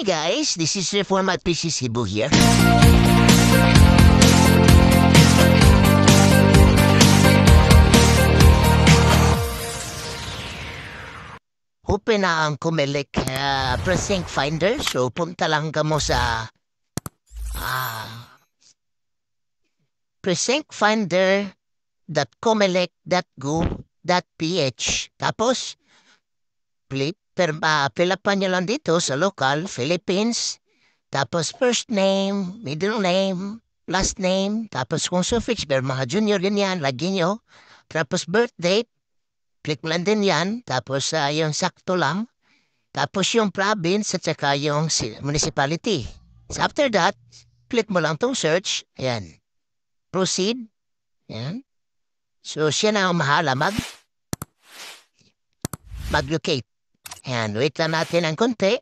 Hi guys, this is Reformat PC Cebu here. Open na ang Kumelik precinct finder, so punta lang ka mo sa precinctfinder.comelec.gov.ph. Tapos fill up nyo lang dito sa local, Philippines. Tapos first name, middle name, last name. Tapos kung suffix, mga junior ganyan, lagyan nyo. Tapos birth date, click mo lang din yan. Tapos yung sakto lang. Tapos yung province at saka yung municipality. So after that, click mo lang tong search. Ayan. Proceed. Ayan. So siya na ang mahala mag-locate. Ayan, wait lang natin ang konti.